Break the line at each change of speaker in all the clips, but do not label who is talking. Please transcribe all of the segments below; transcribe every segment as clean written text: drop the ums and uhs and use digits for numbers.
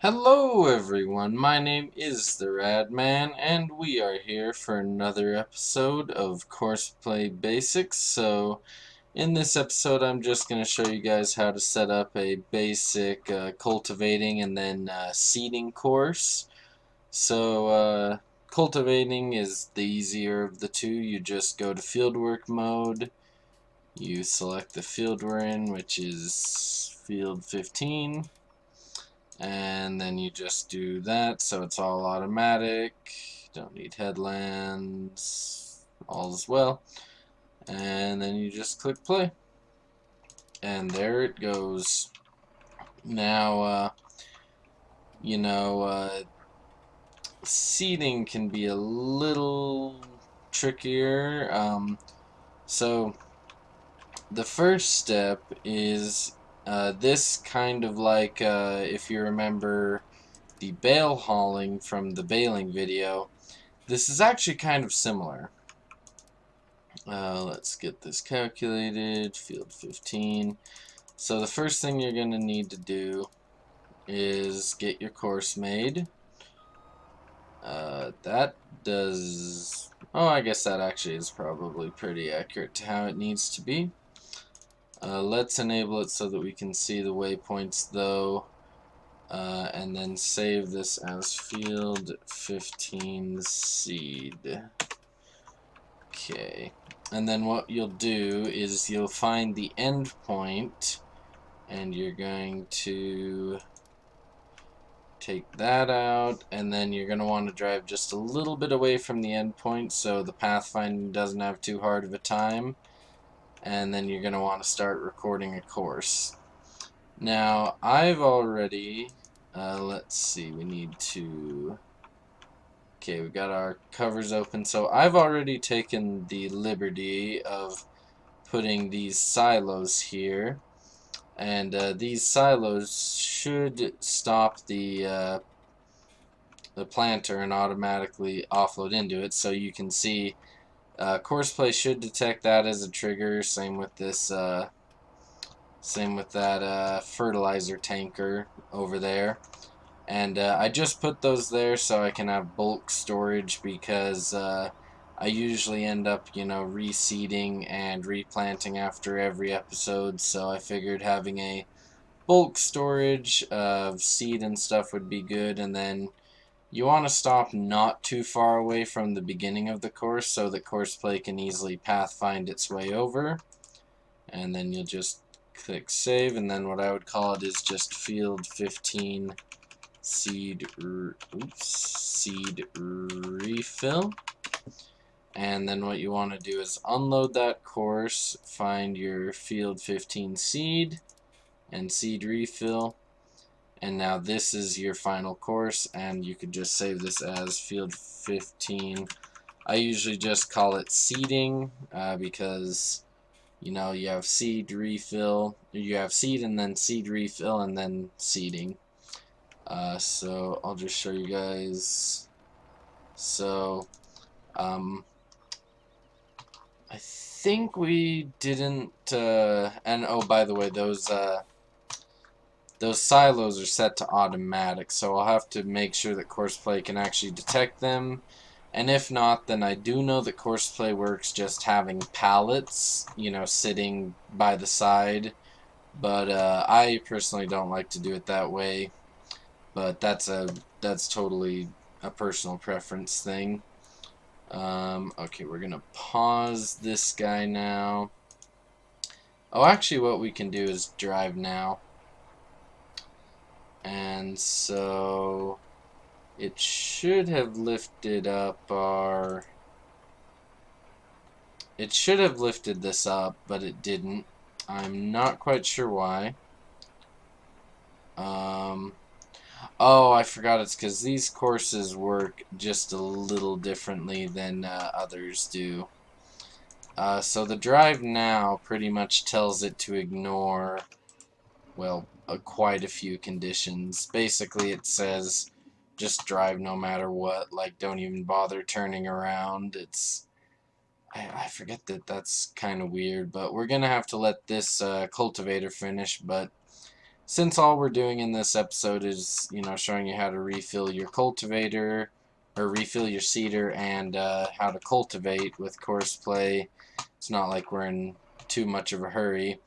Hello everyone, my name is the Rad Man, and we are here for another episode of Courseplay Basics. So, in this episode I'm just going to show you guys how to set up a basic cultivating and then seeding course. So, cultivating is the easier of the two. You just go to fieldwork mode, you select the field we're in, which is field 15. And then you just do that, so it's all automatic. Don't need headlands. All is well. And then you just click play. And there it goes. Now, you know, seeding can be a little trickier. So, the first step is this kind of like, if you remember the bale hauling from the baling video, this is actually kind of similar. Let's get this calculated. Field 15. So the first thing you're going to need to do is get your course made. That does... Oh, I guess that actually is probably pretty accurate to how it needs to be. Let's enable it so that we can see the waypoints though. And then save this as field 15 seed. Okay, and then what you'll do is you'll find the end point, and you're going to take that out, and then you're going to want to drive just a little bit away from the end point so the pathfinding doesn't have too hard of a time, and then you're going to want to start recording a course. Now, I've already, let's see, we need to... Okay, we got our covers open. So I've already taken the liberty of putting these silos here, and these silos should stop the planter and automatically offload into it. So you can see Courseplay should detect that as a trigger. Same with this. Same with that fertilizer tanker over there. And I just put those there so I can have bulk storage because I usually end up, reseeding and replanting after every episode, so I figured having a bulk storage of seed and stuff would be good. And then you want to stop not too far away from the beginning of the course so that Courseplay can easily pathfind its way over. And then you'll just click save, and then what I would call it is just field 15 seed refill. And then what you want to do is unload that course, find your field 15 seed and seed refill, and now this is your final course, and you could just save this as field 15. I usually just call it seeding because you have seed refill, you have seed and then seed refill and then seeding. So I'll just show you guys. So I think we didn't and oh, by the way, those silos are set to automatic, so I'll have to make sure that Courseplay can actually detect them. And if not, then I do know that Courseplay works just having pallets, sitting by the side. But I personally don't like to do it that way. But that's totally a personal preference thing. Okay, we're gonna pause this guy now. Oh, actually, what we can do is drive now. And so it should have lifted up our... It should have lifted this up, but it didn't. I'm not quite sure why. Oh, I forgot, it's because these courses work just a little differently than others do. So the drive now pretty much tells it to ignore, well, quite a few conditions. Basically, it says just drive no matter what, like don't even bother turning around. I forget that's kind of weird, but we're gonna have to let this cultivator finish. But since all we're doing in this episode is, you know, showing you how to refill your cultivator, or refill your seeder, and how to cultivate with Courseplay, it's not like we're in too much of a hurry.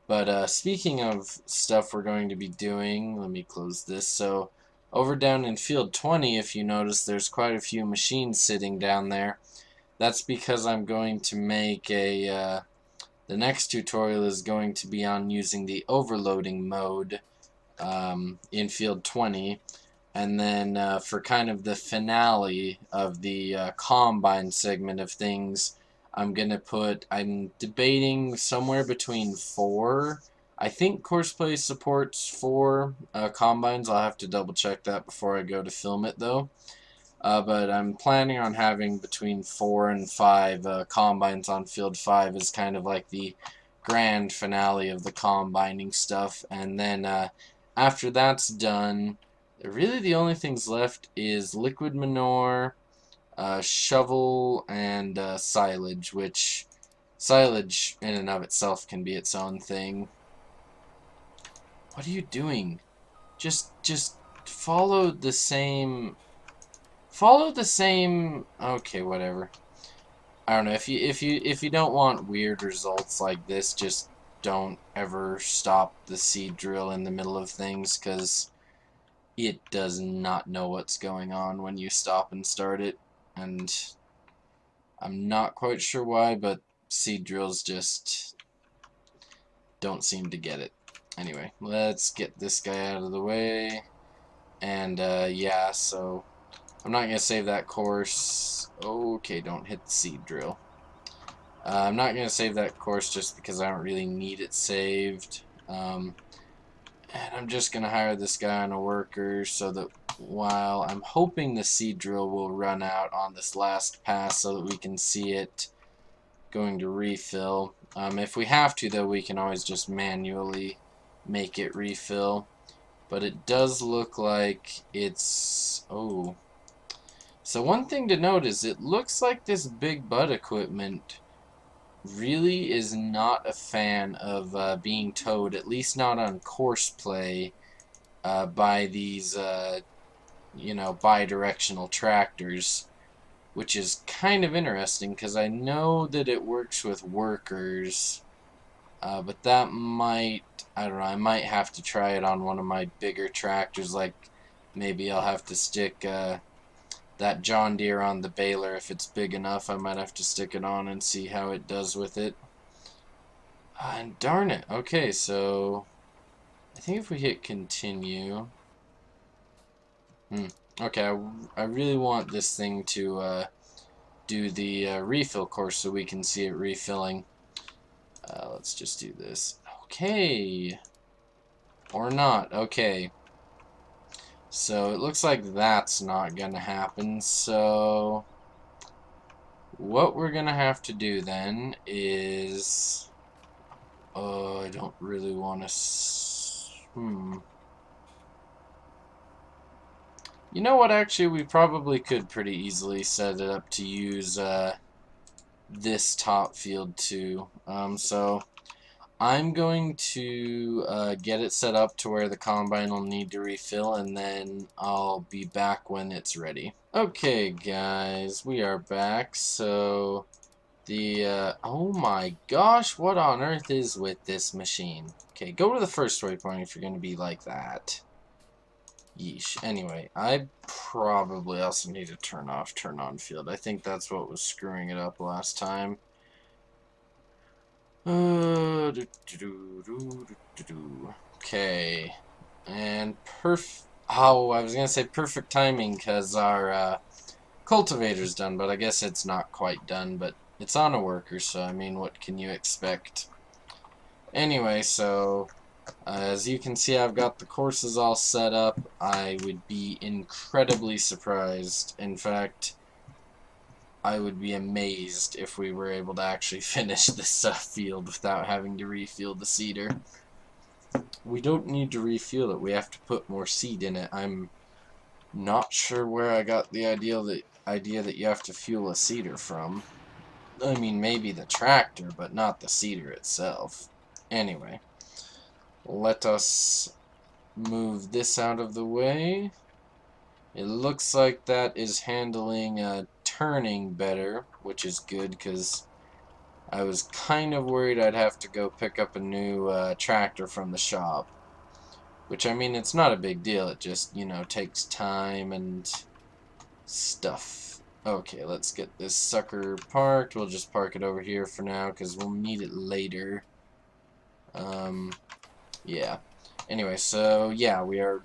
But speaking of stuff we're going to be doing, let me close this. So over down in field 20, if you notice, there's quite a few machines sitting down there. That's because I'm going to make the next tutorial is going to be on using the overloading mode in field 20. And then for kind of the finale of the combine segment of things, I'm debating somewhere between 4. I think Courseplay supports 4 combines. I'll have to double check that before I go to film it though. But I'm planning on having between 4 and 5 combines on field 5 as kind of like the grand finale of the combining stuff. And then after that's done, really the only things left is liquid manure, shovel, and silage, which silage in and of itself can be its own thing. What are you doing? Just follow the same. Follow the same. Okay, whatever. I don't know. If you don't want weird results like this, just don't ever stop the seed drill in the middle of things, because it does not know what's going on when you stop and start it, and I'm not quite sure why, but seed drills just don't seem to get it. Anyway, let's get this guy out of the way, and yeah, so I'm not going to save that course. Okay, don't hit the seed drill. I'm not going to save that course just because I don't really need it saved. And I'm just going to hire this guy on a worker so that while I'm hoping the seed drill will run out on this last pass so that we can see it going to refill. If we have to, though, we can always just manually make it refill. But it does look like it's... Oh. So one thing to note is it looks like this big butt equipment really is not a fan of being towed, at least not on Courseplay, by these, you know, bi-directional tractors, which is kind of interesting because I know that it works with workers, but that might, I don't know, I might have to try it on one of my bigger tractors, like maybe I'll have to stick that John Deere on the baler. If it's big enough, I might have to stick it on and see how it does with it. And darn it. Okay, so I think if we hit continue. Okay, I really want this thing to do the refill course so we can see it refilling. Let's just do this. Okay. Or not. Okay. So it looks like that's not going to happen. So what we're going to have to do then is... Oh, I don't really want to... You know what, actually, we probably could pretty easily set it up to use this top field too. So I'm going to get it set up to where the combine will need to refill, and then I'll be back when it's ready. Okay, guys, we are back. So the oh my gosh, what on earth is with this machine? Okay, go to the first waypoint if you're going to be like that. Yeesh. Anyway, I probably also need to turn off turn on field. I think that's what was screwing it up last time. Okay. And oh, I was gonna say perfect timing because our cultivator's done, but I guess it's not quite done, but it's on a worker, so I mean, what can you expect? Anyway, so as you can see, I've got the courses all set up. I would be incredibly surprised. In fact, I would be amazed if we were able to actually finish this field without having to refuel the seeder. We don't need to refuel it. We have to put more seed in it. I'm not sure where I got the idea that you have to fuel a seeder from. I mean, maybe the tractor, but not the seeder itself. Anyway, let us move this out of the way. It looks like that is handling turning better, which is good because I was kind of worried I'd have to go pick up a new tractor from the shop. Which, I mean, it's not a big deal. It just, you know, takes time and stuff. Okay, let's get this sucker parked. We'll just park it over here for now because we'll need it later. Yeah. Anyway, so yeah, we are.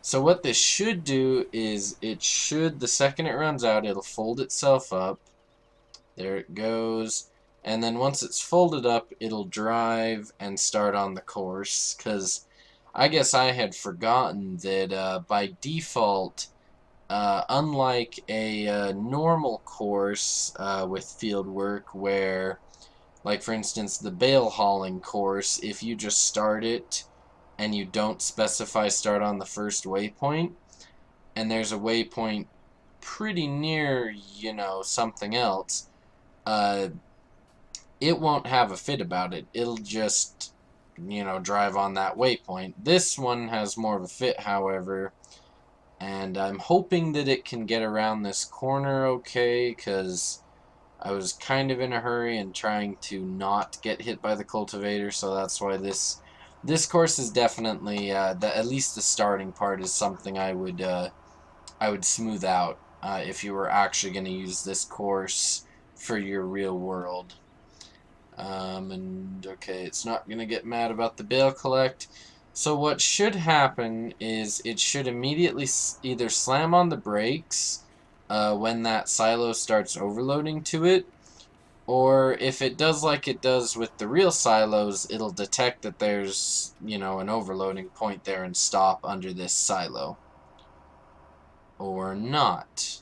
So what this should do is it should, the second it runs out, it'll fold itself up. There it goes. And then once it's folded up, it'll drive and start on the course. Because I guess I had forgotten that by default, unlike a normal course with field work where, like for instance, the bale hauling course, if you just start it and you don't specify start on the first waypoint, and there's a waypoint pretty near, you know, something else, uh, it won't have a fit about it. It'll just, you know, drive on that waypoint. This one has more of a fit, however, and I'm hoping that it can get around this corner okay, because I was kind of in a hurry and trying to not get hit by the cultivator, so that's why this course is definitely at least the starting part is something I would smooth out if you were actually going to use this course for your real world. And okay, it's not going to get mad about the bale collect. So what should happen is it should immediately either slam on the brakes when that silo starts overloading to it, or if it does like it does with the real silos, it'll detect that there's, you know, an overloading point there and stop under this silo. Or not.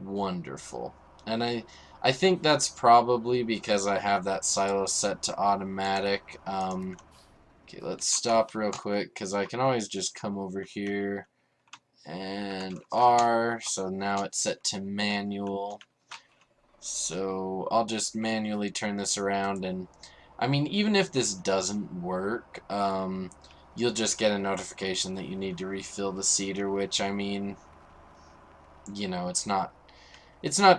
Wonderful. And I think that's probably because I have that silo set to automatic. Okay, let's stop real quick because I can always just come over here and R. So now it's set to manual. So I'll just manually turn this around, and I mean, even if this doesn't work, you'll just get a notification that you need to refill the seeder, which, I mean, you know, it's not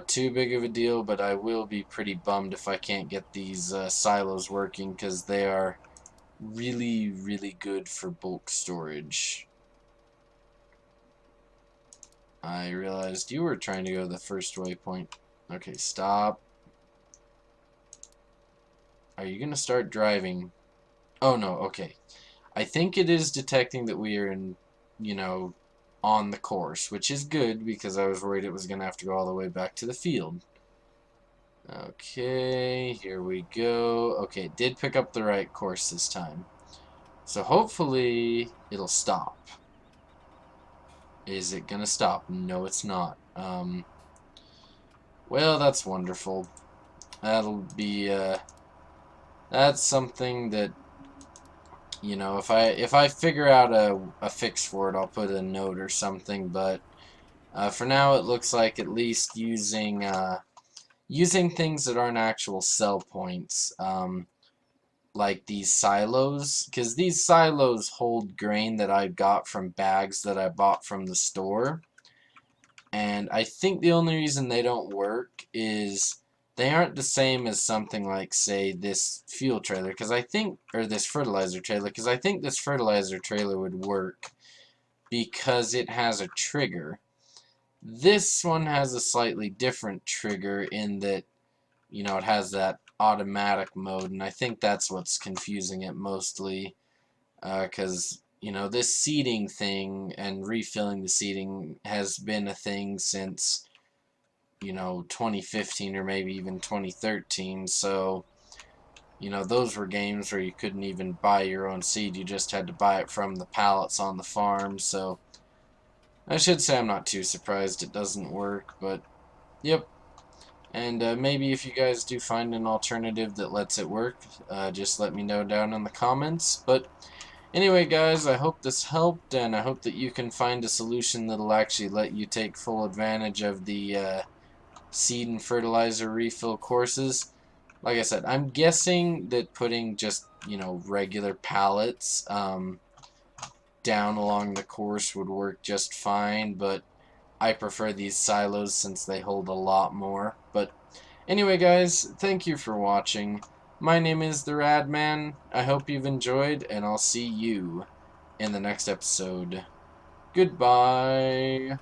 too big of a deal, but I will be pretty bummed if I can't get these silos working, because they are really, really good for bulk storage. I realized you were trying to go to the first waypoint. Okay, stop. Are you going to start driving? Oh, no, okay. I think it is detecting that we are in, you know, on the course, which is good because I was worried it was going to have to go all the way back to the field. Okay, here we go. Okay, it did pick up the right course this time. So hopefully it'll stop. Is it gonna stop? No, it's not. Well, that's wonderful. That'll be, that's something that, you know, if I figure out a fix for it, I'll put a note or something, but for now it looks like at least using things that aren't actual sell points, like these silos, because these silos hold grain that I got from bags that I bought from the store, and I think the only reason they don't work is they aren't the same as something like, say, this fuel trailer, because I think, or this fertilizer trailer, because I think this fertilizer trailer would work because it has a trigger. This one has a slightly different trigger in that, you know, it has that automatic mode, and I think that's what's confusing it mostly, because, you know, this seeding thing and refilling the seeding has been a thing since, you know, 2015 or maybe even 2013, so, you know, those were games where you couldn't even buy your own seed, you just had to buy it from the pallets on the farm, so I should say I'm not too surprised it doesn't work, but, yep. And maybe if you guys do find an alternative that lets it work, just let me know down in the comments. But anyway, guys, I hope this helped, and I hope that you can find a solution that'll actually let you take full advantage of the seed and fertilizer refill courses. Like I said, I'm guessing that putting just, you know, regular pallets down along the course would work just fine, but I prefer these silos since they hold a lot more. But anyway, guys, thank you for watching. My name is the Radman. I hope you've enjoyed, and I'll see you in the next episode. Goodbye.